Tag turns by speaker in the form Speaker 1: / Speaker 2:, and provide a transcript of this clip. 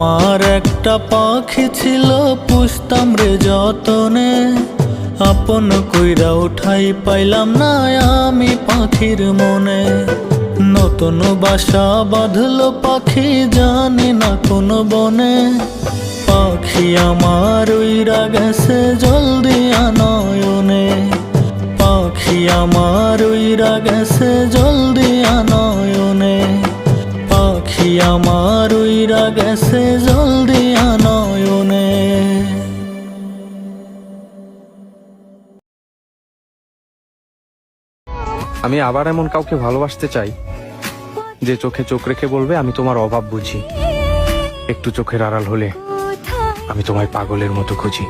Speaker 1: আমার একটা পাখি ছিল পুষতাম রে যতনে, আপন কইরা উঠাই পাইলাম না আমি পাখির মনে। নতুন বাসা বাঁধলো পাখি জানি না কোন বনে, পাখি আমার উইরা গেছে জলদি আনয়নে, পাখি আমার উইরা গেছে জলদি আনয়নে, পাখি আমার উইরা গেছে জলদি আনয়নে।
Speaker 2: আমি আবার এমন কাউকে ভালোবাসতে চাই যে চোখে চোখ রেখে বলবে আমি তোমার অভাব বুঝি, একটু চোখের আড়াল হলে আমি তোমায় পাগলের মতো খুঁজি।